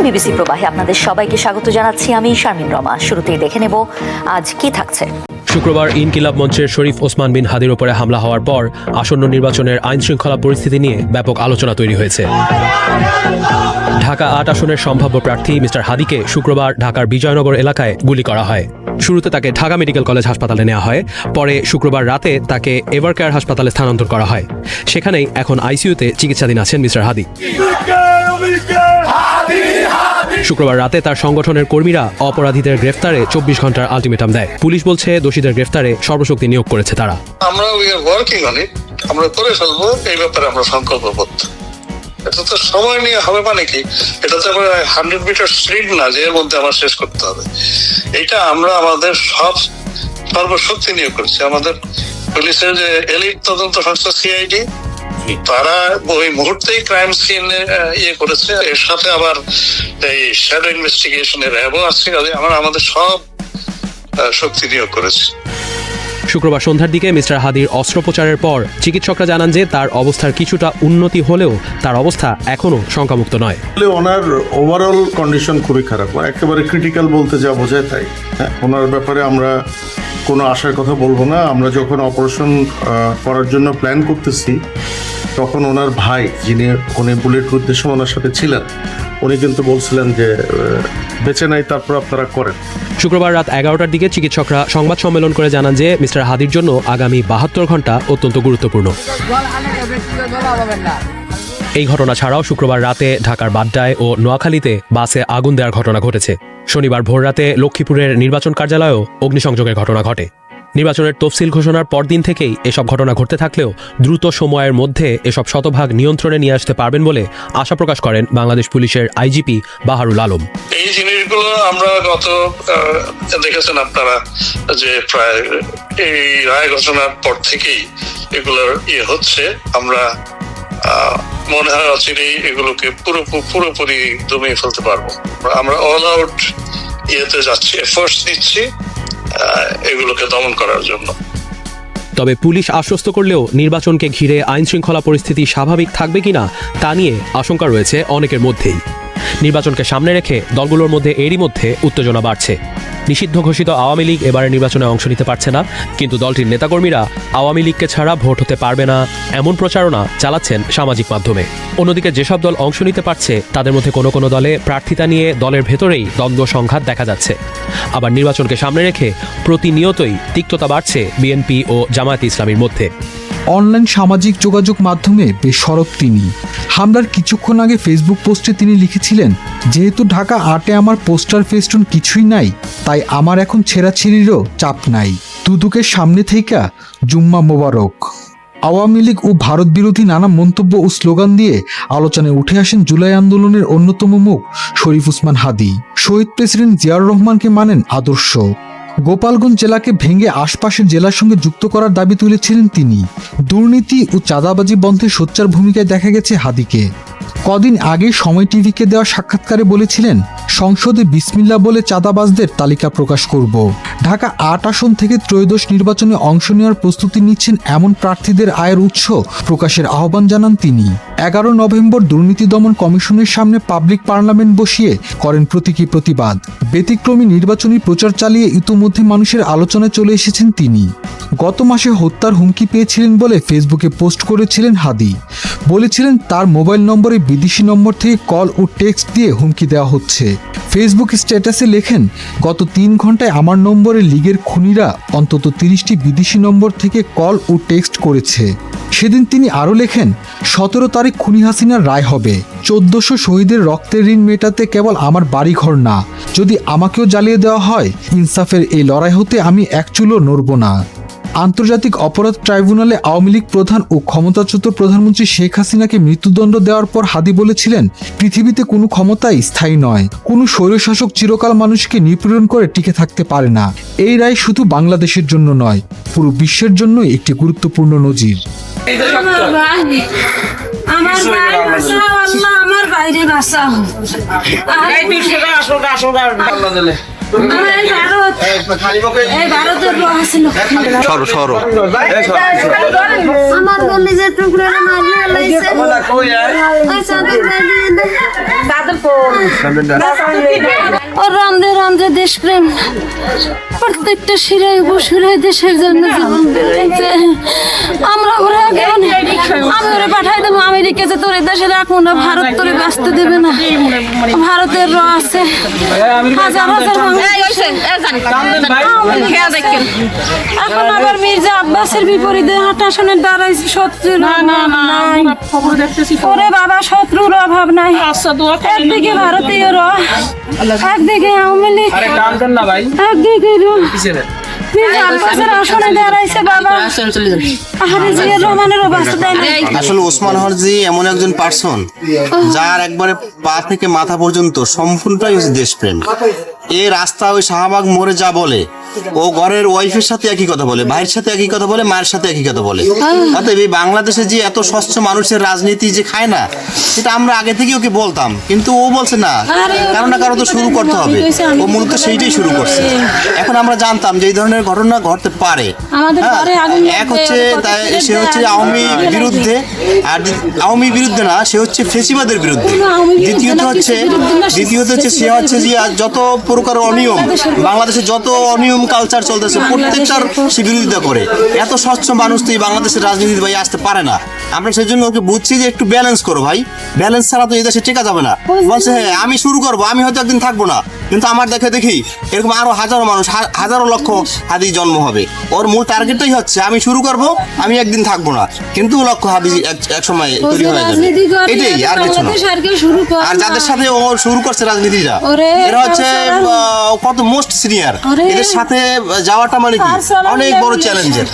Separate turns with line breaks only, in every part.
BBC প্রবাহে আপনাদের সবাইকে স্বাগত জানাচ্ছি আমি শারমিন রমা। শুরুতেই দেখে নেব আজ কি থাকছে।
শুক্রবার ইনকিলাব মঞ্চের শরীফ ওসমান বিন হাদির উপরে হামলা হওয়ার পর আসন্ন নির্বাচনের আইনশৃঙ্খলা পরিস্থিতি নিয়ে ব্যাপক আলোচনা তৈরি হয়েছে। ঢাকা ৮ আসনের সম্ভাব্য প্রার্থী মিস্টার হাদিকে শুক্রবার ঢাকার বিজয়নগর এলাকায় গুলি করা হয়। শুরুতে তাকে ঢাকা মেডিকেল কলেজ হাসপাতালে নেওয়া হয়, পরে শুক্রবার রাতে তাকে এভারকেয়ার হাসপাতালে স্থানান্তর করা হয়। সেখানেই এখন আইসিইউতে চিকিৎসাধীন আছেন মিস্টার হাদি। শুক্রবার রাতে তার সংগঠনের কর্মীরা অপরাধীদের গ্রেফতারে ২৪ ঘন্টার আলটিমেটাম দেয়। পুলিশ বলছে দোষীদের গ্রেফতারে সর্বশক্তি নিয়োগ করেছে তারা।
আমরা করে ফেলবো, এই ব্যাপারে আমরা সংকল্পবদ্ধ। এটা তো সময় নিয়ে হবে, মানে কি, এটা তো 100 মিটার স্প্রিন্ট না যে এর মধ্যে আমার শেষ করতে হবে। এটা আমরা আমাদের সর্বশক্তি নিয়োগ করেছি। আমাদের পুলিশের যে এলিট তদন্ত সংস্থা সিআইডি, তারা ওই মুহূর্তেই ক্রাইম সিন করেছে। এর সাথে আবার এই শ্যাডো ইনভেস্টিগেশনের র্যাবও আছে। আমরা আমাদের সব শক্তি নিয়োগ করেছি।
শুক্রবার সন্ধ্যার দিকে মিস্টার হাদির অস্ত্রোপচারের পর চিকিৎসকরা জানান যে তার অবস্থার কিছুটা উন্নতি হলেও তার অবস্থা এখনো শঙ্কামুক্ত নয়।
ওনার ওভারঅল কন্ডিশন খুবই খারাপ, একেবারে ক্রিটিক্যাল বলতে যা বোঝায় তাই। ওনার ব্যাপারে আমরা কোনো আশার কথা বলবো না। আমরা যখন অপারেশন করার জন্য প্ল্যান করতেছি, তখন ওনার ভাই, উনি বুলেট প্রুফের সময় ওনার সাথে ছিলেন, উনি কিন্তু বলছিলেন যে বেঁচে নাই, তারপর আপনারা করেন।
শুক্রবার রাত 11টার দিকে চিকিৎসকরা সংবাদ সম্মেলন করে জানান যে মিস্টার হাদির জন্য আগামী 72 ঘন্টা অত্যন্ত গুরুত্বপূর্ণ। এই ঘটনা ছাড়াও শুক্রবার রাতে ঢাকার বাড্ডায় ও নোয়াখালীতে বাসে আগুন দেওয়ার ঘটনা ঘটেছে। শনিবার ভোররাতে লক্ষ্মীপুরের নির্বাচন কার্যালয়েও অগ্নিসংযোগের ঘটনা ঘটে। নির্বাচনের তফসিল ঘোষণার পরদিন থেকেই এসব ঘটনা ঘটতে থাকলেও দ্রুত সময়ের মধ্যে এসব শতভাগ নিয়ন্ত্রণে নিয়ে আসতে পারবেন বলে আশা প্রকাশ করেন বাংলাদেশ পুলিশের আইজিপি বাহারুল আলম।
এই জিনিসগুলো আমরা দেখেছেন আপনারা যে প্রায় এই রায় ঘোষণার পর থেকেই এগুলোর হচ্ছে। আমরা মনে হয় অচিরেই এগুলোকে পুরোপুরি দমিয়ে ফেলতে পারবো। আমরা অল আউট যাচ্ছি, এফোর্টস নিচ্ছি এগুলোকে দমন করার জন্য।
তবে পুলিশ আশ্বস্ত করলেও নির্বাচনকে ঘিরে আইনশৃঙ্খলা পরিস্থিতি স্বাভাবিক থাকবে কিনা তা নিয়ে আশঙ্কা রয়েছে অনেকের মধ্যেই। নির্বাচনকে সামনে রেখে দলগুলোর মধ্যে এরই মধ্যে উত্তেজনা বাড়ছে। নিষিদ্ধ ঘোষিত আওয়ামী লীগ এবারের নির্বাচনে অংশ নিতে পারছে না, কিন্তু দলটির নেতাকর্মীরা আওয়ামী লীগকে ছাড়া ভোট হতে পারবে না এমন প্রচারণা চালাচ্ছেন সামাজিক মাধ্যমে। অন্যদিকে যেসব দল অংশ নিতে পারছে তাদের মধ্যে কোনো কোনো দলে প্রার্থিতা নিয়ে দলের ভেতরেই দ্বন্দ্ব সংঘাত দেখা যাচ্ছে। আবার নির্বাচনকে সামনে রেখে প্রতিনিয়তই তিক্ততা বাড়ছে বিএনপি ও জামায়াতে ইসলামীর মধ্যে।
অনলাইন সামাজিক যোগাযোগ মাধ্যমে বেশ সরব তিনি। হামলার কিছুক্ষণ আগে ফেসবুক পোস্টে তিনি লিখেছিলেন, যেহেতু ঢাকা ৮-এ আমার পোস্টার ফেস্টুন কিছুই নাই, তাই আমার এখন ছেঁড়াছিঁড়িরও চাপ নাই। দুদকের সামনে থেকে জুম্মা মোবারক। আওয়ামী লীগ ও ভারত বিরোধী নানা মন্তব্য ও স্লোগান দিয়ে আলোচনায় উঠে আসেন জুলাই আন্দোলনের অন্যতম মুখ শরীফ ওসমান হাদি। শহীদ প্রেসিডেন্ট জিয়াউর রহমানকে মানেন আদর্শ। গোপালগঞ্জ জেলাকে ভেঙে আশপাশের জেলার সঙ্গে যুক্ত করার দাবি তুলেছিলেন তিনি। দুর্নীতি ও চাঁদাবাজি বন্ধে সোচ্চার ভূমিকায় দেখা গেছে হাদিকে। কদিন আগে সময় টিভিকে দেওয়া সাক্ষাৎকারে বলেছিলেন, সংসদে বিসমিল্লাহ বলে চাঁদাবাজদের তালিকা প্রকাশ করব। ঢাকা ৮ আসন থেকে ত্রয়োদশ নির্বাচনে অংশ নেওয়ার প্রস্তুতি নিচ্ছেন এমন প্রার্থীদের আয়ের উৎস প্রকাশের আহ্বান জানান তিনি। 11 নভেম্বর দুর্নীতি দমন কমিশনের সামনে পাবলিক পার্লামেন্ট বসিয়ে করেন প্রতীকী প্রতিবাদ। ব্যতিক্রমী নির্বাচনী প্রচার চালিয়ে ইতোমধ্যে মানুষের আলোচনায় চলে এসেছেন তিনি। গত মাসে হত্যার হুমকি পেয়েছিলেন বলে ফেসবুকে পোস্ট করেছিলেন হাদি। বলেছিলেন তার মোবাইল নম্বরে বিদেশি নম্বর থেকে কল ও টেক্সট দিয়ে হুমকি দেওয়া হচ্ছে। ফেসবুক স্ট্যাটাসে লেখেন, গত 3 ঘন্টায় আমার নম্বরে লীগের খুনিরা অন্তত 30টি বিদেশি নম্বর থেকে কল ও টেক্সট করেছে। সেদিন তিনি আরও লেখেন, 17 তারিখ খুনি হাসিনার রায় হবে। 1400 শহীদের রক্তের ঋণ মেটাতে কেবল আমার বাড়িঘর না, যদি আমাকেও জ্বালিয়ে দেওয়া হয়, ইনসাফের এই লড়াই হতে আমি এক চুলও নড়ব না। আন্তর্জাতিক অপরাধ ট্রাইব্যুনালে আওয়ামী লীগ প্রধান ও ক্ষমতাচ্যুত প্রধানমন্ত্রী শেখ হাসিনাকে মৃত্যুদণ্ড দেওয়ার পর হাদি বলেছিলেন, পৃথিবীতে কোনো ক্ষমতাই স্থায়ী নয়, কোনো স্বৈরশাসক চিরকাল মানুষকে নিপীড়ন করে টিকে থাকতে পারে না। এই রায় শুধু বাংলাদেশের জন্য নয়, পুরো বিশ্বের জন্যই একটি গুরুত্বপূর্ণ নজির।
আমার বাইরে বাঁচাও। আমার কলিজের টুকরা মারলে ওর রান্ধে রান্ধে দেশপ্রেম প্রত্যেকটা শিরায় উপশিরায় দেশের জন্য জীবন বেড়েছে। আমরা ওরা এখন আমি ওরা পাঠাই দেবো আমেরিকাতে, তোর এই দেশে রাখবো না, ভারত তোরে বাঁচতে দেবে না। ভারতের র আছে হাজার হাজার এখন আবার মির্জা আব্বাসের বিপরীতে হাঁটাশনের দাঁড়াইছে শত্রুর নাই। ওরে বাবা, শত্রুর অভাব নাই। একদিকে ভারতীয় র, একদিকে আওয়ামী লীগ, একদিকে মির্জা আব্বাসের আসনে দাঁড়াইছে বাবা। আরে জিয়া রহমানেরও বাঁচতে দেয় না।
আসলে ওসমান হরজি এমন একজন পার্সন যার একবারে পা থেকে মাথা পর্যন্ত সম্পূর্ণটাই হচ্ছে দেশপ্রেম। এই রাস্তা ওই শাহবাগ মোড়ে যা বলে, ও ঘরের ওয়াইফের সাথে একই কথা বলে, ভাইয়ের সাথে একই কথা বলে, মায়ের সাথে একই কথা বলে। অতএব এই বাংলাদেশে যে এত স্বচ্ছ মানুষের রাজনীতি যে খায় না, এটা আমরা আগে থেকে ওকে বলতাম, কিন্তু ও বলছে না, কারো না কারো তো শুরু করতে হবে। ও মূলত সেইটাই শুরু করছে। এখন আমরা জানতাম যে এই ধরনের ঘটনা ঘটতে পারে। এক হচ্ছে সে হচ্ছে আওয়ামী বিরুদ্ধে, আর আওয়ামী বিরুদ্ধে না, সে হচ্ছে ফেসিবাদের বিরুদ্ধে। দ্বিতীয়ত হচ্ছে সে হচ্ছে যে যত প্রকার অনিয়ম, বাংলাদেশে যত অনিয়ম কালচার চলতেছে প্রত্যেকটার সে বিরোধিতা করে। এত স্বচ্ছ মানুষ তো এই বাংলাদেশের রাজনীতি ভাই আসতে পারে না। আমরা সেই জন্য ওকে বুঝছি যে একটু ব্যালেন্স করো ভাই, ব্যালেন্স ছাড়া তো এই দেশে টেকা যাবে না। বলছে হ্যাঁ আমি শুরু করবো, আমি হয়তো একদিন থাকবো না, কিন্তু আমার দেখি এরকম আরো হাজারো মানুষ, হাজারো লক্ষ হাদি জন্ম হবে। ওর মূল টার্গেটটাই হচ্ছে আমি শুরু করব, আমি একদিন থাকবো না, কিন্তু লক্ষ হাদি এক সময় তৈরি হয়ে যাবে। এটাই, আর কিছু না। আর যাদের সাথে ও শুরু করছে রাজনীতিটা, এরা হচ্ছে কত মোস্ট সিনিয়র। এদের সাথে যাওয়াটা মানে কি অনেক বড় চ্যালেঞ্জের।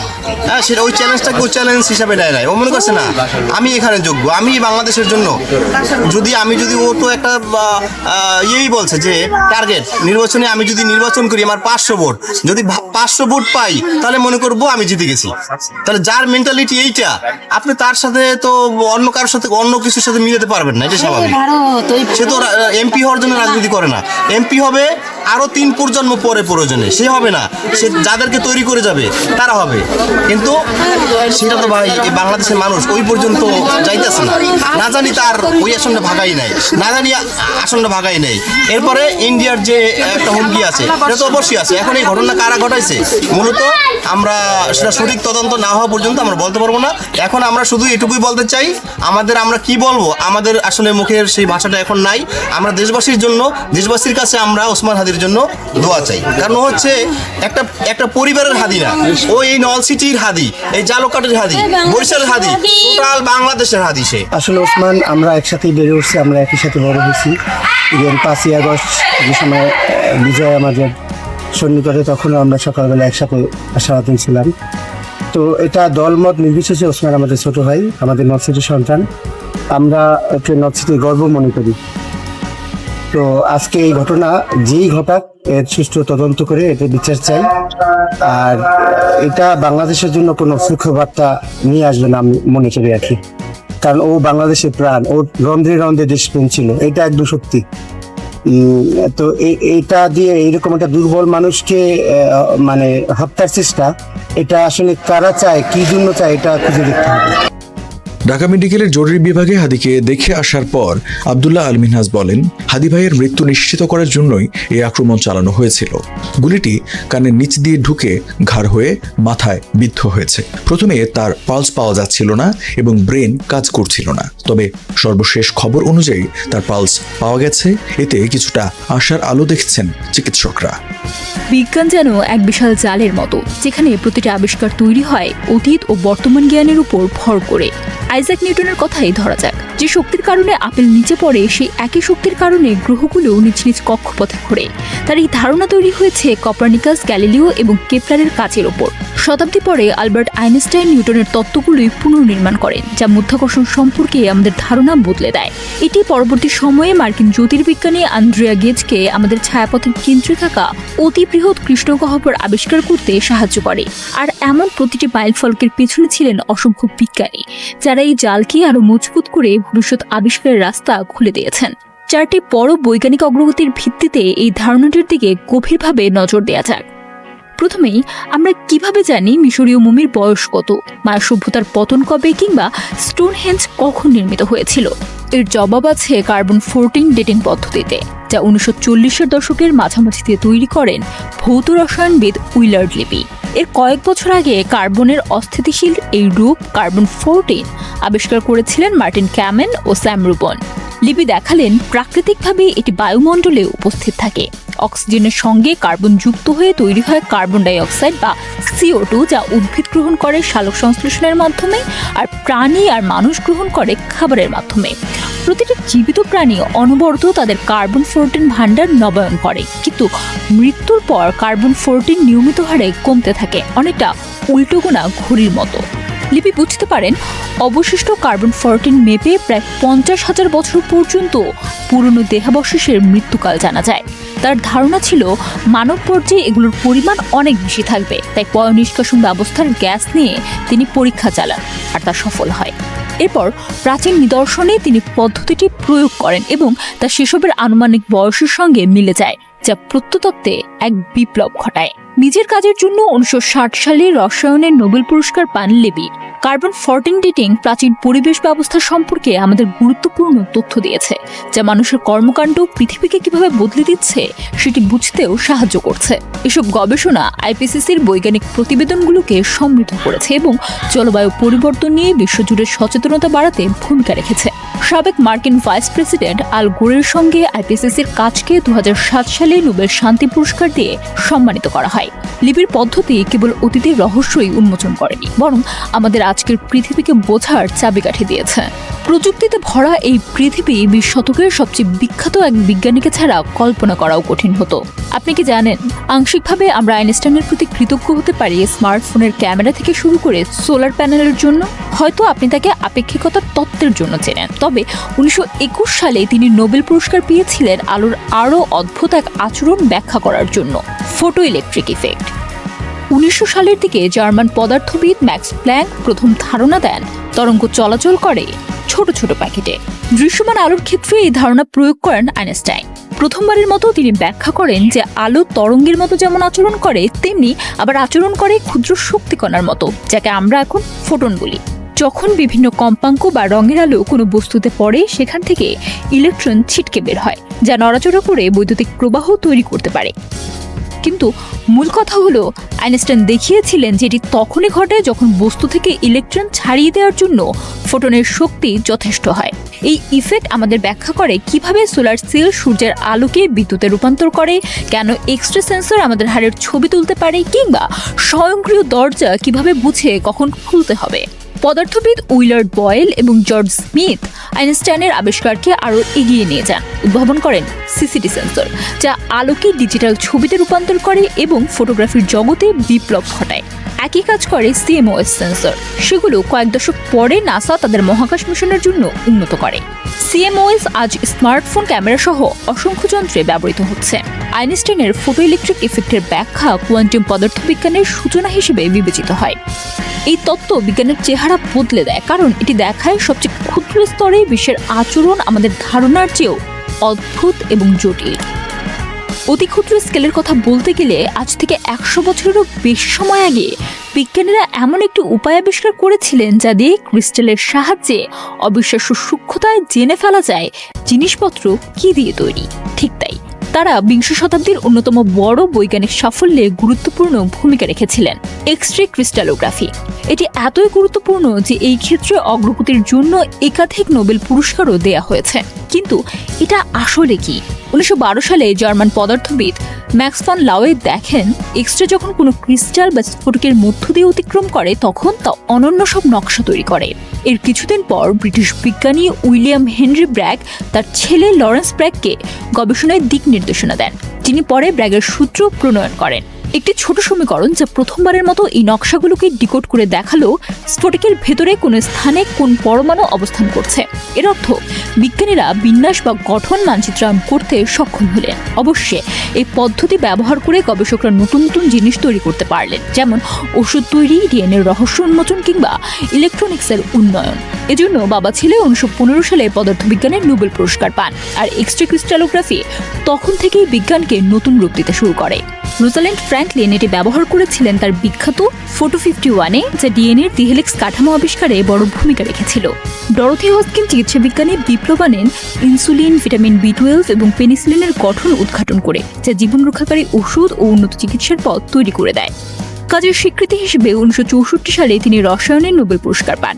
হ্যাঁ, সেটা ওই চ্যালেঞ্জটাকে ও চ্যালেঞ্জ হিসাবে নেয় নাই। ও মনে করছে না আমি এখানে যোগ্য, আমি বাংলাদেশের জন্য যদি ও তো একটা ইয়েই বলছে যে টার্গেট নির্বাচনে আমি যদি নির্বাচন করি আমার 500 ভোট, যদি 500 ভোট পাই তাহলে মনে করবো আমি জিতে গেছি। তাহলে যার মেন্টালিটি এইটা, আপনি তার সাথে তো অন্য কারোর সাথে অন্য কিছুর সাথে মিলাতে পারবেন না, এটা স্বাভাবিক। সে তো এমপি হওয়ার জন্য রাজনীতি করে না, এমপি হবে আরো 3 প্রজন্ম পরে প্রয়োজনে, সে হবে না, সে যাদেরকে তৈরি করে যাবে তারা হবে। কিন্তু সেটা তো ভাই এই বাংলাদেশের মানুষ ওই পর্যন্ত যাইতেছে না। না জানি তার ওই আসনটা ভাগাই নাই, না জানি আসনটা ভাগাই নাই। এরপরে ইন্ডিয়ার যে একটা হুমকি আছে সেটা তো অবশ্যই আছে। এখন এই ঘটনা কারা ঘটাইছে মূলত আমরা সেটা সঠিক তদন্ত না হওয়া পর্যন্ত আমরা বলতে পারবো না। এখন আমরা শুধু এটুকুই বলতে চাই, আমরা কি বলবো, আমাদের আসলে মুখের সেই ভাষাটা এখন নাই। আমরা দেশবাসীর জন্য, দেশবাসীর কাছে আমরা ওসমান হাদির জন্য দোয়া চাই। কারণ হচ্ছে একটা পরিবারের হাদি না, ও এই নলসিটির হাদি, এই জালকাটের হাদি, বরিশালের হাদি, টোটাল বাংলাদেশের হাদি সে।
আসলে ওসমান আমরা একসাথেই বেড়ে উঠছি, আমরা একই সাথে বড় হয়েছি। ইভেন 5ই আগস্ট যে সময় বিজয় আমাদের সন্নিকটে, তখনও আমরা সকালবেলা একসাথে আশাবাদী ছিলাম। তো এটা দলমত নির্বিশেষে ওসমান আমাদের ছোট ভাই, আমাদের নর্থ সিটির সন্তান। আমরা ওকে নর্থ সিটির গর্ব মনে করি। তো আজকে এই ঘটনা যেই ঘটাক এর সুষ্ঠু তদন্ত করে এটা বিচার চাই। আর এটা বাংলাদেশের জন্য কোনো সুখবার্তা নিয়ে আসবে না আমি মনে করি আর কি। কারণ ও বাংলাদেশের প্রাণ, ও রন্ধ্রে রন্ধ্রে দেশপ্রেম ছিল, এটা একদম সত্যি। তো এটা দিয়ে এইরকম একটা দুর্বল মানুষকে মানে হত্যার চেষ্টা, এটা আসলে কারা চায়, কি জন্য চায়, এটা খুঁজে দেখতে হবে।
ঢাকা মেডিকেলের জরুরি বিভাগে হাদিকে দেখে আসার পর আব্দুল্লাহ আল মিনহাজ বলেন, হাদি ভাইয়ের মৃত্যু নিশ্চিত করার জন্যই এই আক্রমণ চালানো হয়েছিল। গুলিটি কানের নিচ দিয়ে ঢুকে ঘাড় হয়ে মাথায় বিদ্ধ হয়েছে। প্রথমে তার পালস পাওয়া যাচ্ছিল না এবং ব্রেন কাজ করছিল না, তবে সর্বশেষ খবর অনুযায়ী তার পালস পাওয়া গেছে। এতে কিছুটা আশার আলো দেখছেন চিকিৎসকরা।
বিজ্ঞান যেন এক বিশাল জালের মতো, যেখানে প্রতিটা আবিষ্কার তৈরি হয় অতীত ও বর্তমান জ্ঞানের উপর ভর করে। আইজাক নিউটনের কথাই ধরা যাক, যে শক্তির কারণে আপেল নিচে পড়ে, সেই একই শক্তির কারণে গ্রহগুলো নিজ নিজ কক্ষপথে ঘোরে। তার এই ধারণা তৈরি হয়েছে কপারনিকাস, গ্যালিলিও এবং কেপলারের কাজের ওপর। শতাব্দী পরে আলবার্ট আইনস্টাইন নিউটনের তত্ত্বগুলোই পুনর্নির্মাণ করেন, যা মাধ্যাকর্ষণ সম্পর্কে আমাদের ধারণা বদলে দেয়। এটি পরবর্তী সময়ে মার্কিন জ্যোতির্বিজ্ঞানী আন্দ্রিয়া গেজকে আমাদের ছায়াপথের কেন্দ্রে থাকা অতি বৃহৎ কৃষ্ণগহ্বর আবিষ্কার করতে সাহায্য করে। আর এমন প্রতিটি মাইলফলকের পেছনে ছিলেন অসংখ্য বিজ্ঞানী, যারা এই জালকে আরো মজবুত করে ভবিষ্যৎ আবিষ্কারের রাস্তা খুলে দিয়েছেন। 4টি বড় বৈজ্ঞানিক অগ্রগতির ভিত্তিতে এই ধারণাটির দিকে গভীরভাবে নজর দেওয়া যাক। প্রথমেই আমরা কিভাবে জানি মিশরীয় মমির বয়স কত, মায়া সভ্যতার পতন কবে কিংবা স্টোনহেঞ্জ কখন নির্মিত হয়েছিল? এর জবাব আছে কার্বন 14 ডেটিং পদ্ধতিতে, যা 1940-এর দশকের মাঝামাঝিতে তৈরি করেন ভৌত রসায়নবিদ উইলার্ড লিপি। এর কয়েক বছর আগে কার্বনের অস্থিতিশীল এই রূপ কার্বন 14 আবিষ্কার করেছিলেন মার্টিন ক্যামেন ও স্যাম রুবন। লিপি দেখালেন প্রাকৃতিকভাবে এটি বায়ুমণ্ডলে উপস্থিত থাকে। অক্সিজেনের সঙ্গে কার্বন যুক্ত হয়ে তৈরি হয় কার্বন ডাই অক্সাইড বা CO2, যা উদ্ভিদ গ্রহণ করে সালোক সংশ্লেষণের মাধ্যমে, আর প্রাণী আর মানুষ গ্রহণ করে খাবারের মাধ্যমে। প্রতিটি জীবিত প্রাণী অনবরত তাদের কার্বন 14 ভাণ্ডার নবায়ন করে, কিন্তু মৃত্যুর পর কার্বন 14 নিয়মিত হারে কমতে থাকে, অনেকটা উল্টোগোনা ঘড়ির মতো। লিপি বুঝতে পারেন অবশিষ্ট কার্বন 14 মেপে প্রায় 50,000 বছর পর্যন্ত পুরনো দেহাবশেষের মৃত্যুকাল জানা যায়। তার ধারণা ছিল মানব পর্যায়ে এগুলোর পরিমাণ অনেক বেশি থাকবে, তাই পয় নিষ্কাশন ব্যবস্থার গ্যাস নিয়ে তিনি পরীক্ষা চালান, আর তা সফল হয়। এরপর প্রাচীন নিদর্শনে তিনি পদ্ধতিটি প্রয়োগ করেন এবং তা সেসবের আনুমানিক বয়সের সঙ্গে মিলে যায়, যা প্রত্নতত্ত্বে এক বিপ্লব ঘটায়। নিজের কাজের জন্য 1960 সালে রসায়নের নোবেল পুরস্কার পান লেবি। কার্বন 14 ডেটিং প্রাচীন পরিবেশ ব্যবস্থা সম্পর্কে আমাদের গুরুত্বপূর্ণ তথ্য দিয়েছে, যা মানুষের কর্মকাণ্ড পৃথিবীকে কিভাবে বদলে দিচ্ছে সেটি বুঝতেও সাহায্য করছে। এসব গবেষণা আইপিসিসির বৈজ্ঞানিক প্রতিবেদনগুলোকে সমৃদ্ধ করেছে এবং জলবায়ু পরিবর্তন নিয়ে বিশ্বজুড়ে সচেতনতা বাড়াতে ভূমিকা রেখেছে। সাবেক মার্কিন ভাইস প্রেসিডেন্ট আল গোরের সঙ্গে আইপিসিসির কাজকে 2007 সালে নোবেল শান্তি পুরস্কার দিয়ে সম্মানিত করা হয়। লিপির পদ্ধতি কেবল অতীতের রহস্যই উন্মোচন করেনি, বরং আমাদের আজকের পৃথিবীকে বোঝার চাবিকাঠি দিয়েছে। প্রযুক্তিতে ভরা এই পৃথিবী 20 শতকের সবচেয়ে বিখ্যাত এক বিজ্ঞানীকে ছাড়া কল্পনা করাও কঠিন হতো। আপনি কি জানেন, আংশিকভাবে আমরা আইনস্টাইনের প্রতি কৃতজ্ঞ হতে পারি স্মার্টফোনের ক্যামেরা থেকে শুরু করে সোলার প্যানেলের জন্য। হয়তো আপনি তাকে আপেক্ষিকতার তত্ত্বের জন্য চেনেন, তবে 1921 সালে তিনি নোবেল পুরস্কার পেয়েছিলেন আলোর আরও অদ্ভুত এক আচরণ ব্যাখ্যা করার জন্য, ফটো ইলেকট্রিক ইফেক্ট। 1900 সালের দিকে জার্মান পদার্থবিদ ম্যাক্স প্ল্যাঙ্ক প্রথম ধারণা দেন তরঙ্গ চলাচল করে ছোট ছোট প্যাকেটে। দৃশ্যমান আলোর ক্ষেত্রে এই ধারণা প্রয়োগ করেন আইনস্টাইন। প্রথমবারের মতো তিনি ব্যাখ্যা করেন যে আলো তরঙ্গের মতো যেমন আচরণ করে, তেমনি আবার আচরণ করে ক্ষুদ্র শক্তিকণার মতো, যাকে আমরা এখন ফোটন বলি। যখন বিভিন্ন কম্পাঙ্ক বা রঙের আলো কোনো বস্তুতে পড়ে, সেখান থেকে ইলেকট্রন ছিটকে বের হয়, যা নড়াচড়া করে বৈদ্যুতিক প্রবাহ তৈরি করতে পারে। কিন্তু মূল কথা হলো, আইনস্টাইন দেখিয়েছিলেন যে এটি তখনই ঘটে যখন বস্তু থেকে ইলেকট্রন ছাড়িয়ে দেওয়ার জন্য ফোটনের শক্তি যথেষ্ট হয়। এই ইফেক্ট আমাদের ব্যাখ্যা করে কিভাবে সোলার সেল সূর্যের আলোকে বিদ্যুতে রূপান্তর করে, কেন এক্সরে সেন্সর আমাদের হাড়ের ছবি তুলতে পারে, কিংবা স্বয়ংক্রিয় দরজা কিভাবে বুঝে কখন খুলতে হবে। পদার্থবিদ উইলার্ড বয়েল এবং জর্জ স্মিথ আইনস্টাইনের আবিষ্কারকে আরও এগিয়ে নিয়ে যান। উদ্ভাবন করেন সিসিটি সেন্সর, যা আলোকে ডিজিটাল ছবিতে রূপান্তর করে এবং ফটোগ্রাফির জগতে বিপ্লব ঘটায়। একই কাজ করে CMOS সেন্সর। সেগুলো কয়েক দশক পরে নাসা তাদের মহাকাশ মিশনের জন্য উন্নত করে। CMOS আজ স্মার্টফোন ক্যামেরা সহ অসংখ্য যন্ত্রে ব্যবহৃত হচ্ছে। আইনস্টাইনের ফটো ইলেকট্রিক ইফেক্টের ব্যাখ্যা কোয়ান্টাম পদার্থবিজ্ঞানের সূচনা হিসেবে বিবেচিত হয়। এই তত্ত্ব বিজ্ঞানের চেহারা বদলে দেয়, কারণ এটি দেখায় সবচেয়ে ক্ষুদ্র স্তরে বিশ্বের আচরণ আমাদের ধারণার চেয়েও অদ্ভুত এবং জটিল। অতি ক্ষুদ্র স্কেলের কথা বলতে গেলে আজ থেকে 100 বছরেরও বেশি সময় আগে বিজ্ঞানীরা এমন একটি উপায় আবিষ্কার করেছিলেন, যা দিয়ে ক্রিস্টালের সাহায্যে অবিশ্বাস্য সূক্ষ্মতায় জেনে ফেলা যায় জিনিসপত্র কি দিয়ে তৈরি। ঠিক তাই, তারা 20 শতাব্দীর অন্যতম বড় বৈজ্ঞানিক সাফল্যে গুরুত্বপূর্ণ ভূমিকা রেখেছিলেন এক্স-রে ক্রিস্টালোগ্রাফি। এটি এতই গুরুত্বপূর্ণ যে এই ক্ষেত্রে অগ্রগতির জন্য একাধিক নোবেল পুরস্কারও দেয়া হয়েছে। কিন্তু এটা আসলে কি? 1912 সালে জার্মান পদার্থবিদ ম্যাক্স ফন লাউয়ে দেখেন, এক্সরে যখন কোনো ক্রিস্টাল বা স্ফটিকের মধ্য দিয়ে অতিক্রম করে, তখন তা অনন্য সব নকশা তৈরি করে। এর কিছুদিন পর ব্রিটিশ বিজ্ঞানী উইলিয়াম হেনরি ব্র্যাগ তার ছেলে লরেন্স ব্র্যাগকে গবেষণায় দিক নির্দেশনা দেন, যিনি পরে ব্র্যাগের সূত্র প্রণয়ন করেন। একটি ছোট সমীকরণ যা প্রথমবারের মতো এই নকশাগুলোকে ডিকোড করে দেখালো স্ফটিকের ভেতরে কোন স্থানে কোন পরমাণু অবস্থান করছে। এর অর্থ বিজ্ঞানীরা বিন্যাস বা গঠন মানচিত্রায়ন করতে সক্ষম হলেন। অবশ্যই এই পদ্ধতি ব্যবহার করে গবেষকরা নতুন নতুন জিনিস তৈরি করতে পারলেন, যেমন ওষুধ তৈরি, ডিএনএর রহস্য উন্মোচন কিংবা ইলেকট্রনিক্সের উন্নয়ন। এজন্য বাবা ছেলে 1915 সালে পদার্থবিজ্ঞানের নোবেল পুরস্কার পান, আর এক্স-রে ক্রিস্টালোগ্রাফি তখন থেকেই বিজ্ঞানকে নতুন রূপ দিতে শুরু করে। রোজালিন্ড ফ্র্যাঙ্ক ফ্র্যাঙ্কলিন এটি ব্যবহার করেছিলেন তার বিখ্যাত ফটো 51-এ, যা ডিএনএর দ্বিহেলিক্স কাঠামো আবিষ্কারে বড় ভূমিকা রেখেছিল। ডরোথি হজকিন চিকিৎসাবিজ্ঞানে বিপ্লব আনেন ইনসুলিন, ভিটামিন B12 এবং পেনিসিলিনের গঠন উদ্ঘাটন করে, যা জীবন রক্ষাকারী ওষুধ ও উন্নত চিকিৎসার পথ তৈরি করে দেয়। কাজের স্বীকৃতি হিসেবে 1964 সালে তিনি রসায়নের নোবেল পুরস্কার পান।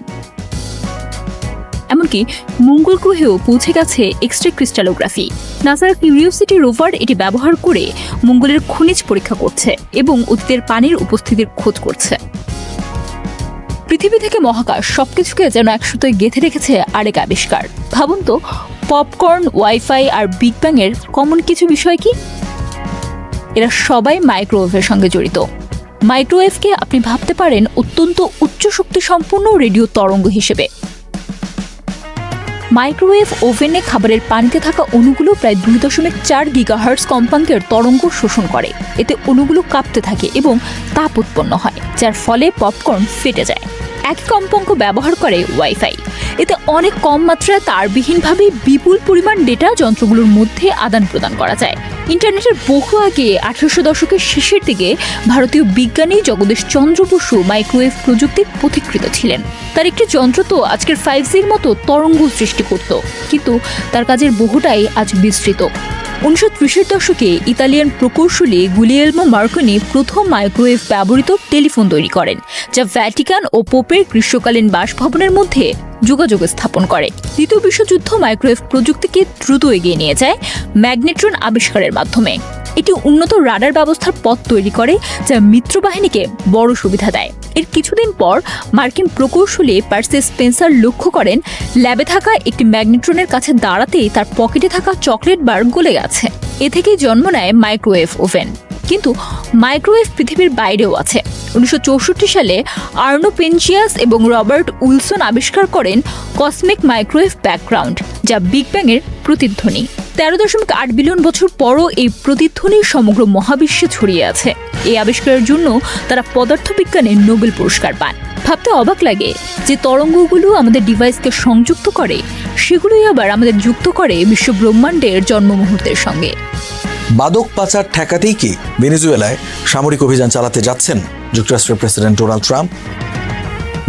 এমনকি মঙ্গল গ্রহেও পৌঁছে গেছে এক্স-রে ক্রিস্টালোগ্রাফি। নাসার কিউরিওসিটি রোভার এটি ব্যবহার করে মঙ্গলের খনিজ পরীক্ষা করছে এবং অতীতের পানির উপস্থিতির খোঁজ করছে। পৃথিবী থেকে মহাকাশ সবকিছুকে যেন একসাথে গেঁথে রেখেছে আরেক আবিষ্কার। ভাবুন তো, পপকর্ন, ওয়াইফাই আর বিগ ব্যাং এর কমন কিছু বিষয় কি? এরা সবাই মাইক্রোওয়েভের সঙ্গে জড়িত। মাইক্রোওয়েভকে আপনি ভাবতে পারেন অত্যন্ত উচ্চ শক্তি সম্পন্ন রেডিও তরঙ্গ হিসেবে। মাইক্রোওয়েভ ওভেনে খাবারের পানিতে থাকা অণুগুলো প্রায় 2.4 গিগাহার্টজ কম্পাঙ্কের তরঙ্গ শোষণ করে। এতে অণুগুলো কাঁপতে থাকে এবং তাপ উৎপন্ন হয়, যার ফলে পপকর্ন ফেটে যায়। একই কম্পাঙ্ক ব্যবহার করে ওয়াইফাই। এতে অনেক কম মাত্রায় তারবিহীনভাবে বিপুল পরিমাণ ডেটা যন্ত্রগুলোর মধ্যে আদান প্রদান করা যায়। ইন্টারনেটের বহু আগে 1800 দশকের শেষের দিকে ভারতীয় বিজ্ঞানী জগদীশ চন্দ্র বসু মাইক্রোওয়েভ প্রযুক্তির পথিকৃৎ ছিলেন। তার একটি যন্ত্র তো আজকের 5G'র মতো তরঙ্গ সৃষ্টি করত, কিন্তু তার কাজের বহুটাই আজ বিস্তৃত। 1930-এর দশকে ইতালিয়ান প্রকৌশলী গুলিয়েলমো মার্কনি প্রথম মাইক্রোওয়েভ ব্যবহৃত টেলিফোন তৈরি করেন, যা ভ্যাটিকান ও পোপের গ্রীষ্মকালীন বাসভবনের মধ্যে যোগাযোগ স্থাপন করে। দ্বিতীয় বিশ্বযুদ্ধ মাইক্রোওয়েভ প্রযুক্তিকে দ্রুত এগিয়ে নিয়ে যায় ম্যাগনেট্রন আবিষ্কারের মাধ্যমে। এটি উন্নত রাডার ব্যবস্থার পথ তৈরি করে, যা মিত্রবাহিনীকে বড় সুবিধা দেয়। এর কিছুদিন পর মার্কিন প্রকৌশলী পার্সি স্পেন্সার লক্ষ্য করেন ল্যাবে থাকা একটি ম্যাগনেট্রনের কাছে দাঁড়াতেই তার পকেটে থাকা চকলেট বার গলে গেছে। এ থেকেই জন্ম নেয় মাইক্রোওয়েভ ওভেন। কিন্তু মাইক্রোওয়েভ পৃথিবীর বাইরেও আছে। 1964 সালে আর্নো পেনচিয়াস এবং রবার্ট উইলসন আবিষ্কার করেন কসমিক মাইক্রোওয়েভ ব্যাকগ্রাউন্ড, যা বিগ ব্যাং এর প্রতিধ্বনি। 13.8 বিলিয়ন বছর পরও এই প্রতিধ্বনি সমগ্র মহাবিশ্বে ছড়িয়ে আছে। এই আবিষ্কারের জন্য তারা পদার্থবিজ্ঞানে নোবেল পুরস্কার পান। ভাবতে অবাক লাগে যে তরঙ্গগুলো আমাদের ডিভাইসকে সংযুক্ত করে, সেগুলোই আবার আমাদের যুক্ত করে বিশ্ব ব্রহ্মাণ্ডের জন্ম মুহূর্তের সঙ্গে।
মাদক পাচার ঠেকাতেই কি ভেনেজুয়েলায় সামরিক অভিযান চালাতে যাচ্ছেন যুক্তরাষ্ট্রের প্রেসিডেন্ট ডোনাল্ড ট্রাম্প?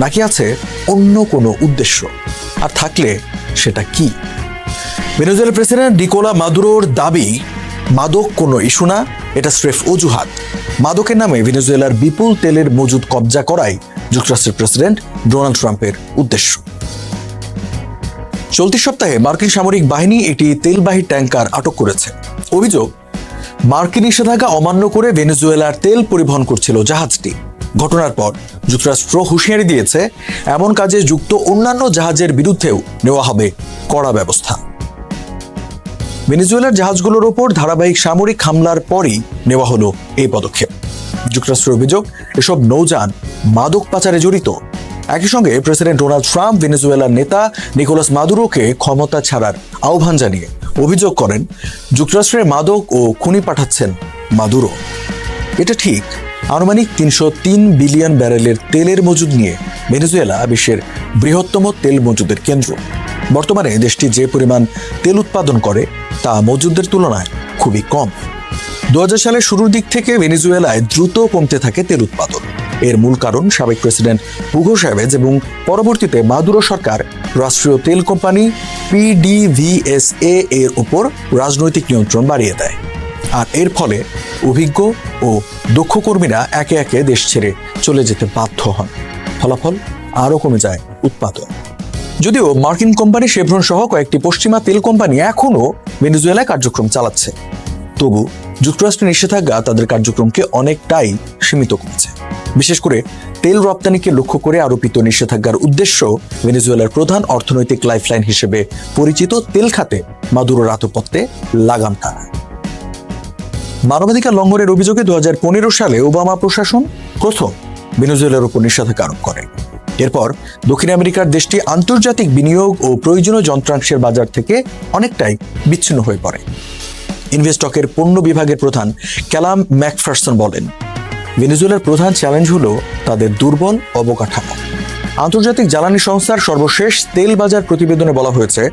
নাকি আছে অন্য কোনো উদ্দেশ্য? আর থাকলে সেটা কি? ভেনেজুয়েলার প্রেসিডেন্ট নিকোলা মাদুরোর দাবি, মাদক কোনো ইস্যু না, এটা স্রেফ অজুহাত। মাদকের নামে ভেনেজুয়েলার বিপুল তেলের মজুদ কবজা করাই যুক্তরাষ্ট্রের প্রেসিডেন্ট ডোনাল্ড ট্রাম্পের উদ্দেশ্য। চলতি সপ্তাহে মার্কিন সামরিক বাহিনী একটি তেলবাহী ট্যাঙ্কার আটক করেছে। অভিযোগ, মার্কিন নিষেধাজ্ঞা অমান্য করে ভেনেজুয়েলার তেল পরিবহন করছিল জাহাজটি। ঘটনার পর যুক্তরাষ্ট্র হুঁশিয়ারি দিয়েছে, এমন কাজে যুক্ত অন্যান্য জাহাজের বিরুদ্ধেও নেওয়া হবে কড়া ব্যবস্থা। ভেনেজুয়েলার জাহাজগুলোর ওপর ধারাবাহিক সামরিক হামলার পরই নেওয়া হলো এই পদক্ষেপ। যুক্তরাষ্ট্রের অভিযোগ, এসব নৌযান মাদক পাচারে জড়িত। একই সঙ্গে প্রেসিডেন্ট ডোনাল্ড ট্রাম্প ভেনেজুয়েলার নেতা নিকোলাস মাদুরোকে ক্ষমতা ছাড়ার আহ্বান জানিয়ে অভিযোগ করেন, যুক্তরাষ্ট্রের মাদক ও খনি পাঠাচ্ছেন মাদুরো। এটা ঠিক। আনুমানিক 303 বিলিয়ন ব্যারেলের তেলের মজুদ নিয়ে ভেনেজুয়েলা বিশ্বের বৃহত্তম তেল মজুদের কেন্দ্র। বর্তমানে দেশটি যে পরিমাণ তেল উৎপাদন করে তা মজুদের তুলনায় খুবই কম। 2000 সালের শুরুর দিক থেকে ভেনেজুয়েলায় দ্রুত কমতে থাকে তেল উৎপাদন। এর মূল কারণ সাবেক প্রেসিডেন্ট হুগো চ্যাভেজ এবং পরবর্তীতে মাদুরো সরকার রাষ্ট্রীয় তেল কোম্পানি PDVSA এর উপর রাজনৈতিক নিয়ন্ত্রণ বাড়িয়ে দেয়। আর এর ফলে অভিজ্ঞ ও দক্ষ কর্মীরা একে একে দেশ ছেড়ে চলে যেতে বাধ্য হন। ফলাফল, আরও কমে যায় উৎপাদন। যদিও মার্কিন কোম্পানি শেভরন সহ কয়েকটি পশ্চিমা তেল কোম্পানি এখনও ভেনেজুয়েলায় কার্যক্রম চালাচ্ছে, তবু যুক্তরাষ্ট্রের নিষেধাজ্ঞা তাদের কার্যক্রমকে অনেকটাই সীমিত করেছে। বিশেষ করে তেল রপ্তানিকে লক্ষ্য করে আরোপিত নিষেধাজ্ঞার উদ্দেশ্য ভেনেজুয়েলার প্রধান অর্থনৈতিক লাইফলাইন হিসেবে পরিচিত তেল খাতে মাদুরোর আধিপত্যে লাগাম টানা। মানবাধিকার লঙ্ঘনের অভিযোগে 2015 সালে ওবামা প্রশাসন প্রথম ভেনেজুয়েলার উপর নিষেধাজ্ঞা আরোপ করে। এরপর দক্ষিণ আমেরিকার দেশটি আন্তর্জাতিক বিনিয়োগ ও প্রয়োজনীয় যন্ত্রাংশের বাজার থেকে অনেকটাই বিচ্ছিন্ন হয়ে পড়ে। ইনভেস্টকের পণ্য বিভাগের প্রধান ক্যালাম ম্যাকফারসন বলেন, ভেনেজুয়েলার প্রধান চ্যালেঞ্জ হলো তাদের দুর্বল অবকাঠামো। আন্তর্জাতিক জ্বালানি সংস্থার সর্বশেষ তেল বাজার প্রতিবেদনে বলা হয়েছে,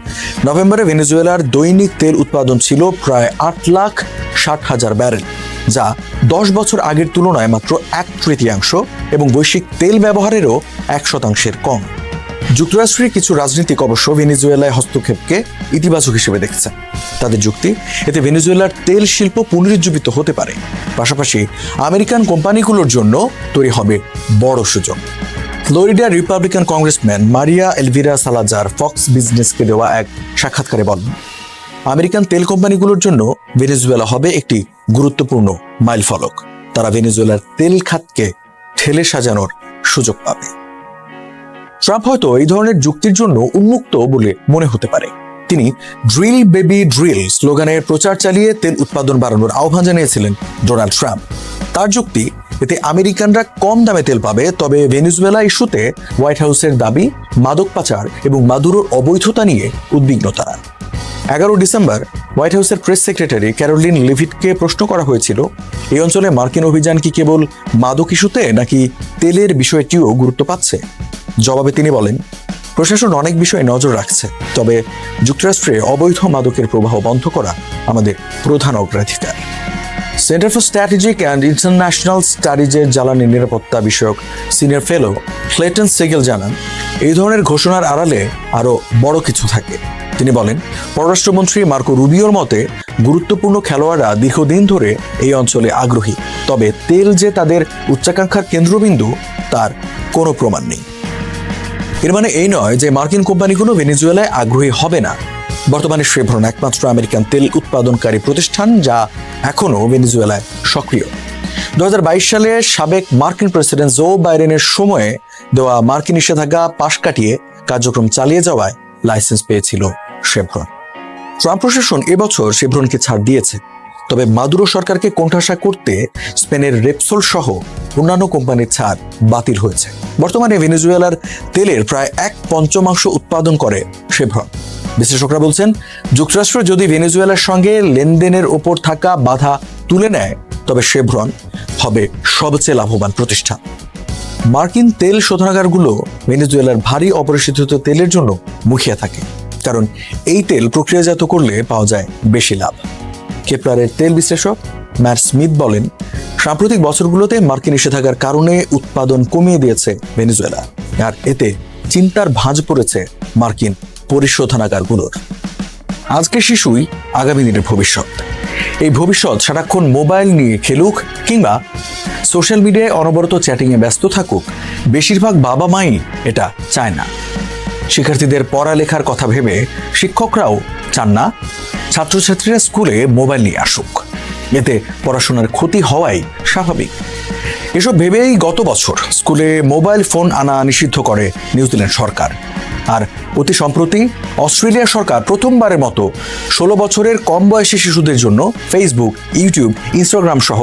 নভেম্বরে ভেনেজুয়েলার দৈনিক তেল উৎপাদন ছিল প্রায় 8,60,000 ব্যারেল। যা 10 বছর আগের তুলনায় মাত্র 1/3 এবং বৈশ্বিক তেল ব্যবহারেরও 1% কম। যুক্তরাষ্ট্রের কিছু রাজনীতিক অবশ্য ভেনেজুয়েলায় হস্তক্ষেপকে ইতিবাচক হিসেবে দেখছেন। তাদের যুক্তি, এতে ভেনেজুয়েলার তেল শিল্প পুনরুজ্জীবিত হতে পারে, পাশাপাশি আমেরিকান কোম্পানিগুলোর জন্য তৈরি হবে বড় সুযোগ। ফ্লোরিডার Republican congressman Maria Elvira Salazar Fox বিজনেসকে দেওয়া এক সাক্ষাৎকারে বলেন, আমেরিকান তেল কোম্পানিগুলোর জন্য ভেনেজুয়েলা হবে একটি গুরুত্বপূর্ণ মাইলফলক। তারা ভেনেজুয়েলার তেল খাতকে ঠেলে সাজানোর সুযোগ পাবে। ট্রাম্প হয়তো এই ধরনের যুক্তির জন্য উন্মুক্ত বলে মনে হতে পারে। তিনি ড্রিল বেবি ড্রিল স্লোগানের প্রচার চালিয়ে তেল উৎপাদন বাড়ানোর আহ্বান জানিয়েছিলেন ডোনাল্ড ট্রাম্প। তার যুক্তি, এতে আমেরিকানরা কম দামে তেল পাবে। তবে ভেনেজুয়েলা ইস্যুতে হোয়াইট হাউসের দাবি, মাদক পাচার এবং মাদুরোর অবৈধতা নিয়ে উদ্বিগ্ন তারা। 11 ডিসেম্বর হোয়াইট হাউসের প্রেস সেক্রেটারি ক্যারোলিন লিভিটকে প্রশ্ন করা হয়েছিল, এই অঞ্চলে মার্কিন অভিযান কি কেবল মাদক ইস্যুতে নাকি তেলের বিষয়টিও গুরুত্ব পাচ্ছে? জবাবে তিনি বলেন, প্রশাসন অনেক বিষয়ে নজর রাখছে, তবে যুক্তরাষ্ট্রে অবৈধ মাদকের প্রবাহ বন্ধ করা আমাদের প্রধান অগ্রাধিকার। Centre for strategic and international স্টাডিজের জ্বালানি নিরাপত্তা বিষয়ক সিনিয়র ফেলো ক্লেটন সেগেল জানান, এই ধরনের ঘোষণার আড়ালে আরও বড় কিছু থাকে। তিনি বলেন, পররাষ্ট্রমন্ত্রী মার্কো রুবিওর মতে গুরুত্বপূর্ণ খেলোয়াড়রা দীর্ঘদিন ধরে এই অঞ্চলে আগ্রহী, তবে তেল যে তাদের উচ্চাকাঙ্ক্ষার কেন্দ্রবিন্দু তার কোনো প্রমাণ নেই। এর মানে এই নয় যে মার্কিন কোম্পানিগুলো ভেনেজুয়েলায় আগ্রহী হবে না। বর্তমানে শেভরন একমাত্র আমেরিকান তেল উৎপাদনকারী প্রতিষ্ঠান যা এখনও ভেনেজুয়েলায় সক্রিয়। 2022 সালে সাবেক মার্কিন প্রেসিডেন্ট জো বাইডেনের সময়ে দেওয়া মার্কিন নিষেধাজ্ঞা পাশ কাটিয়ে কার্যক্রম চালিয়ে যাওয়ায় লাইসেন্স পেয়েছিল শেভরন। ট্রাম্প প্রশাসন এবছর শেভরনকে ছাড় দিয়েছে, তবে মাদুরো সরকারকে কোণঠাসা করতে স্পেনের রেপসোল সহ অন্যান্য কোম্পানির ছাড় বাতিল হয়েছে। বর্তমানে ভেনেজুয়েলার তেলের প্রায় 1/5 উৎপাদন করে শেভরন। বিশ্লেষকরা বলছেন, যুক্তরাষ্ট্র যদি ভেনেজুয়েলার সঙ্গে লেনদেনের ওপর থাকা বাধা তুলে নেয়, তবে শেভরন হবে সবচেয়ে লাভবান প্রতিষ্ঠান। মার্কিন তেল শোধনাগারগুলো ভেনেজুয়েলার ভারী অপরিশোধিত তেলের জন্য মুখিয়ে থাকে, কারণ এই তেল প্রক্রিয়াজাত করলে পাওয়া যায় বেশি লাভ। কেপলারের তেল বিশ্লেষক ম্যাট স্মিথ বলেন, সাম্প্রতিক বছরগুলোতে মার্কিন নিষেধাজ্ঞার কারণে উৎপাদন কমিয়ে দিয়েছে ভেনেজুয়েলা, আর এতে চিন্তার ভাঁজ পড়েছে মার্কিন পরিশোধনাগারগুলোর। আজকের শিশুই আগামী দিনের ভবিষ্যৎ। এই ভবিষ্যৎ সারাক্ষণ মোবাইল নিয়ে খেলুক কিংবা সোশ্যাল মিডিয়ায় অনবরত চ্যাটিংয়ে ব্যস্ত থাকুক, বেশিরভাগ বাবা মাই এটা চায় না। শিক্ষার্থীদের পড়ালেখার কথা ভেবে শিক্ষকরাও চান না ছাত্রছাত্রীরা স্কুলে মোবাইল নিয়ে আসুক, এতে পড়াশোনার ক্ষতি হওয়াই স্বাভাবিক। এসব ভেবেই গত বছর স্কুলে মোবাইল ফোন আনা নিষিদ্ধ করে নিউজিল্যান্ড সরকার। আর অতি সম্প্রতি অস্ট্রেলিয়া সরকার প্রথমবারের মতো 16 বছরের কম বয়সী শিশুদের জন্য ফেসবুক, ইউটিউব, ইনস্টাগ্রাম সহ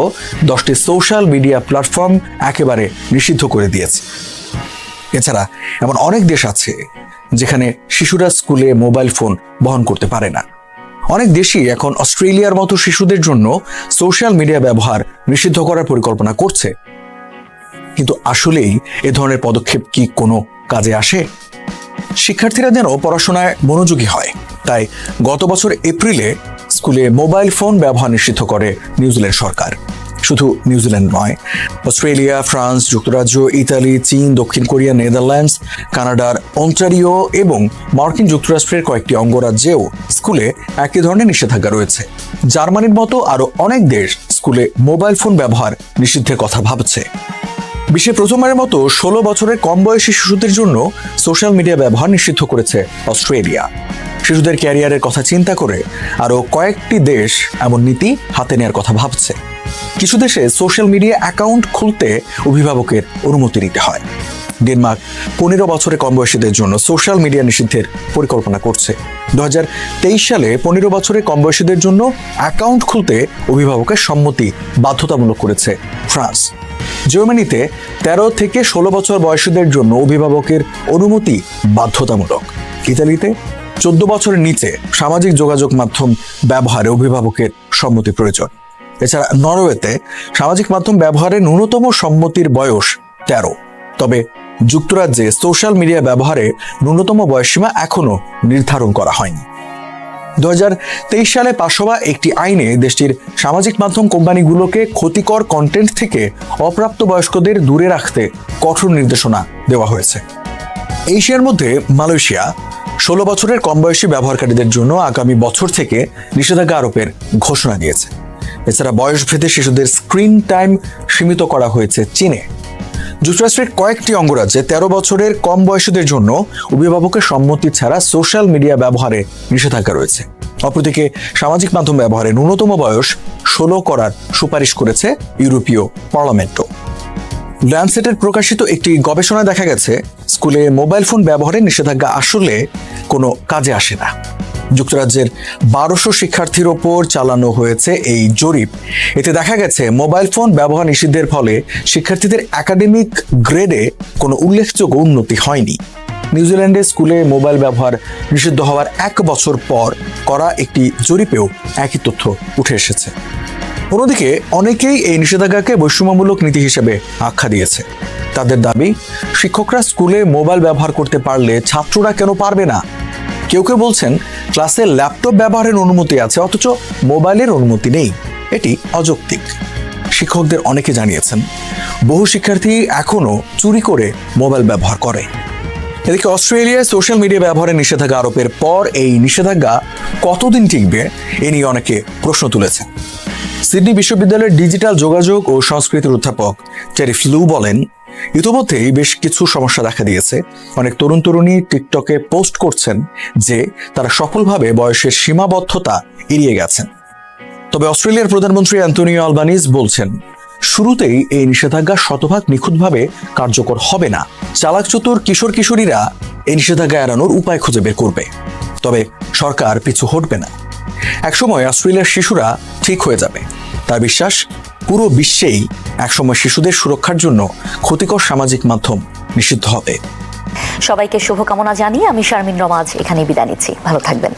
10টি সোশ্যাল মিডিয়া প্ল্যাটফর্ম একেবারে নিষিদ্ধ করে দিয়েছে। এছাড়া এমন অনেক দেশ আছে যেখানে শিশুরা স্কুলে মোবাইল ফোন বহন করতে পারে না। অনেক দেশই এখন অস্ট্রেলিয়ার মতো শিশুদের জন্য সোশ্যাল মিডিয়া ব্যবহার নিষিদ্ধ করার পরিকল্পনা করছে। কিন্তু আসলেই এ ধরনের পদক্ষেপ কি কোনো কাজে আসে? শিক্ষার্থীরা যেন পড়াশোনায় মনোযোগী হয়, তাই গত বছর এপ্রিলে স্কুলে মোবাইল ফোন ব্যবহার নিষিদ্ধ করে নিউজিল্যান্ড সরকার। শুধু নিউজিল্যান্ড নয়, অস্ট্রেলিয়া, ফ্রান্স, যুক্তরাজ্য, ইতালি, চীন, দক্ষিণ কোরিয়া, নেদারল্যান্ডস, কানাডার অন্টারিও এবং মার্কিন যুক্তরাষ্ট্রের কয়েকটি অঙ্গরাজ্যেও স্কুলে একই ধরনের নিষেধাজ্ঞা রয়েছে। জার্মানির মতো আরও অনেক দেশ স্কুলে মোবাইল ফোন ব্যবহার নিষিদ্ধের কথা ভাবছে। বিশ্বে প্রথমবারের মতো 16 বছরের কম বয়সী শিশুদের জন্য সোশ্যাল মিডিয়া ব্যবহার নিষিদ্ধ করেছে অস্ট্রেলিয়া। শিশুদের ক্যারিয়ারের কথা চিন্তা করে আরও কয়েকটি দেশ এমন নীতি হাতে নেওয়ার কথা ভাবছে। কিছু দেশে সোশ্যাল মিডিয়া অ্যাকাউন্ট খুলতে অভিভাবকের অনুমতি নিতে হয়। ডেনমার্ক 15 বছরের কম বয়সীদের জন্য সোশ্যাল মিডিয়া নিষিদ্ধের পরিকল্পনা করছে। 2023 সালে 15 বছরের কম বয়সীদের জন্য অ্যাকাউন্ট খুলতে অভিভাবকের সম্মতি বাধ্যতামূলক করেছে ফ্রান্স। জার্মানিতে 13 থেকে 16 বছর বয়সীদের জন্য অভিভাবকের অনুমতি বাধ্যতামূলক। ইতালিতে 14 বছরের নিচে সামাজিক যোগাযোগ মাধ্যম ব্যবহারে অভিভাবকের সম্মতি প্রয়োজন। এছাড়া নরওয়েতে সামাজিক মাধ্যম ব্যবহারে ন্যূনতম সম্মতির বয়স 13। তবে যুক্তরাজ্যে সোশ্যাল মিডিয়া ব্যবহারে ন্যূনতম বয়সসীমা এখনো নির্ধারণ করা হয়নি। 2023 সালে পাশ হওয়া একটি আইনে দেশটির সামাজিক মাধ্যম কোম্পানিগুলোকে ক্ষতিকর কন্টেন্ট থেকে অপ্রাপ্তবয়স্কদের দূরে রাখতে কঠোর নির্দেশনা দেওয়া হয়েছে। এশিয়ার মধ্যে মালয়েশিয়া 16 বছরের কম বয়সী ব্যবহারকারীদের জন্য আগামী বছর থেকে নিষেধাজ্ঞা আরোপের ঘোষণা দিয়েছে। এছাড়া বয়সভেদে শিশুদের স্ক্রিন টাইম সীমিত করা হয়েছে চীনে। যুক্তরাষ্ট্রের কয়েকটি অঙ্গরাজ্যে 13 বছরের কম বয়সীদের জন্য অভিভাবকের সম্মতি ছাড়া সোশ্যাল মিডিয়া ব্যবহারে নিষেধাজ্ঞা রয়েছে। অপরদিকে সামাজিক মাধ্যম ব্যবহারের ন্যূনতম বয়স 16 করার সুপারিশ করেছে ইউরোপীয় পার্লামেন্টও। ল্যান্ডসেটের প্রকাশিত একটি গবেষণায় দেখা গেছে স্কুলে মোবাইল ফোন ব্যবহারের নিষেধাজ্ঞা আসলে কোনো কাজে আসে না। যুক্তরাজ্যের 1200 শিক্ষার্থীর ওপর চালানো হয়েছে এই জরিপ। এতে দেখা গেছে মোবাইল ফোন ব্যবহার নিষিদ্ধের ফলে শিক্ষার্থীদের একাডেমিক গ্রেডে কোনো উল্লেখযোগ্য উন্নতি হয়নি। নিউজিল্যান্ডে স্কুলে মোবাইল ব্যবহার নিষিদ্ধ হওয়ার 1 বছর পর করা একটি জরিপেও একই তথ্য উঠে এসেছে। অন্যদিকে অনেকেই এই নিষেধাজ্ঞাকে বৈষম্যমূলক নীতি হিসেবে আখ্যা দিয়েছে। তাদের দাবি, শিক্ষকরা স্কুলে মোবাইল ব্যবহার করতে পারলে ছাত্ররা কেন পারবে না? কেউ কেউ বলছেন ক্লাসে ল্যাপটপ ব্যবহারের অনুমতি আছে অথচ মোবাইলের অনুমতি নেই, এটি অযৌক্তিক। শিক্ষকদের অনেকে জানিয়েছেন বহু শিক্ষার্থী এখনো চুরি করে মোবাইল ব্যবহার করে। এদিকে অস্ট্রেলিয়ায় সোশ্যাল মিডিয়া ব্যবহারের নিষেধাজ্ঞা আরোপের পর এই নিষেধাজ্ঞা কতদিন টিকবে এ নিয়ে অনেকে প্রশ্ন তুলেছেন। সিডনি বিশ্ববিদ্যালয়ের ডিজিটাল যোগাযোগ ও সংস্কৃতির অধ্যাপক টেরি ফ্লু বলেন, ইতোমধ্যেই বেশ কিছু সমস্যা দেখা দিয়েছে। অনেক তরুণ তরুণী টিকটকে পোস্ট করছেন যে তারা সফলভাবে বয়সের সীমাবদ্ধতা এড়িয়ে গেছেন। তবে অস্ট্রেলিয়ার প্রধানমন্ত্রী অ্যান্টনিও আলবানিজ বলছেন, শুরুতেই এই নিষেধাজ্ঞা শতভাগ নিখুঁতভাবে কার্যকর হবে না। চালাকচতুর কিশোর কিশোরীরা এই নিষেধাজ্ঞা এড়ানোর উপায় খুঁজে বের করবে, তবে সরকার পিছু হটবে না। একসময় অস্ট্রেলিয়ার শিশুরা ঠিক হয়ে যাবে। তার বিশ্বাস, পুরো বিশ্বেই একসময় শিশুদের সুরক্ষার জন্য ক্ষতিকর সামাজিক মাধ্যম নিষিদ্ধ হবে।
সবাইকে শুভকামনা জানিয়ে আমি শারমিন রমা এখানে বিদায় নিচ্ছি। ভালো থাকবেন।